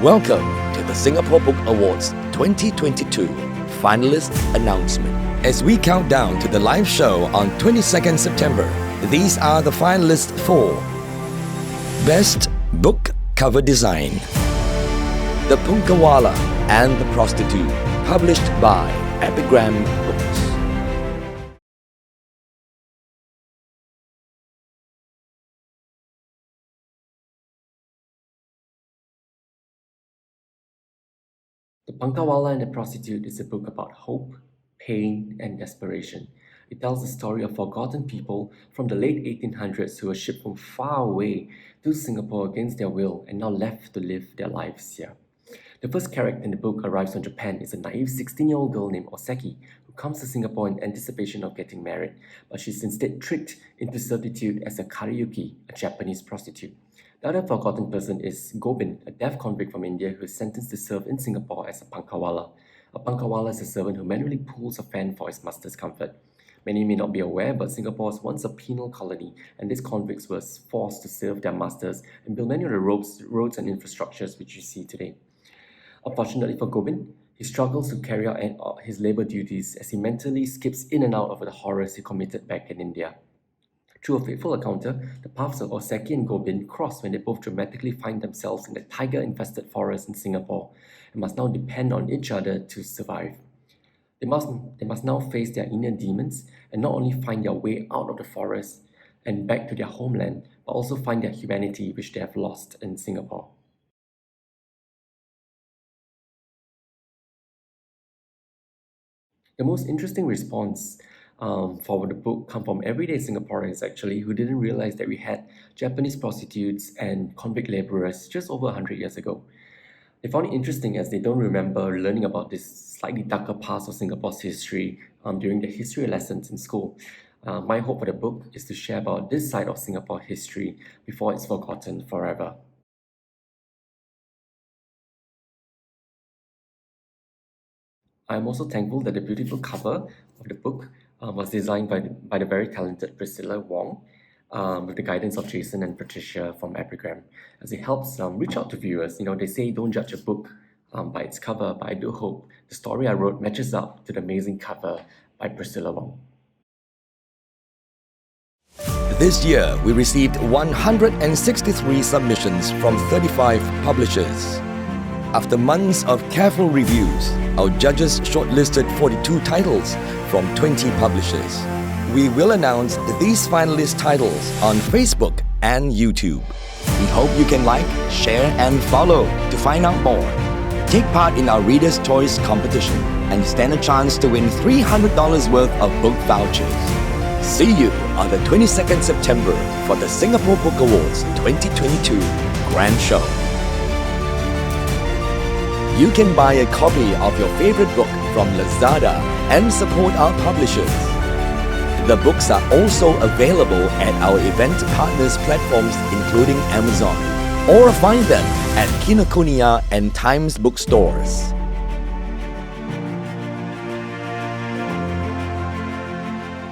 Welcome to the Singapore Book Awards 2022 finalist announcement. As we count down to the live show on 22nd September, these are the finalists for Best Book Cover Design: The Punkawala and the Prostitute, published by Epigram Books. The Punkawala and the Prostitute is a book about hope, pain, and desperation. It tells the story of forgotten people from the late 1800s who were shipped from far away to Singapore against their will and now left to live their lives here. The first character in the book arrives from Japan is a naive 16-year-old girl named Oseki who comes to Singapore in anticipation of getting married, but she's instead tricked into servitude as a Kariyuki, a Japanese prostitute. The other forgotten person is Gobind, a deaf convict from India who is sentenced to serve in Singapore as a Punkawala. A Punkawala is a servant who manually pulls a fan for his master's comfort. Many may not be aware, but Singapore was once a penal colony, and these convicts were forced to serve their masters and build many of the roads and infrastructures which you see today. Unfortunately for Gobind, he struggles to carry out his labor duties as he mentally skips in and out of the horrors he committed back in India. Through a fateful encounter, the paths of Oseki and Gobind cross when they both dramatically find themselves in the tiger-infested forest in Singapore and must now depend on each other to survive. They must now face their inner demons and not only find their way out of the forest and back to their homeland, but also find their humanity which they have lost in Singapore. The most interesting response for the book come from everyday Singaporeans actually who didn't realize that we had Japanese prostitutes and convict laborers just over 100 years ago. They found it interesting as they don't remember learning about this slightly darker past of Singapore's history during their history lessons in school. My hope for the book is to share about this side of Singapore history before it's forgotten forever. I'm also thankful that the beautiful cover of the book was designed by the very talented Priscilla Wong with the guidance of Jason and Patricia from Epigram, as it helps reach out to viewers. They say don't judge a book by its cover, but I do hope the story I wrote matches up to the amazing cover by Priscilla Wong. This year, we received 163 submissions from 35 publishers. After months of careful reviews, our judges shortlisted 42 titles from 20 publishers. We will announce these finalist titles on Facebook and YouTube. We hope you can like, share, and follow to find out more. Take part in our Reader's Choice competition and stand a chance to win $300 worth of book vouchers. See you on the 22nd September for the Singapore Book Awards 2022 Grand Show. You can buy a copy of your favorite book from Lazada and support our publishers. The books are also available at our event partners platforms including Amazon, or find them at Kinokuniya and Times bookstores.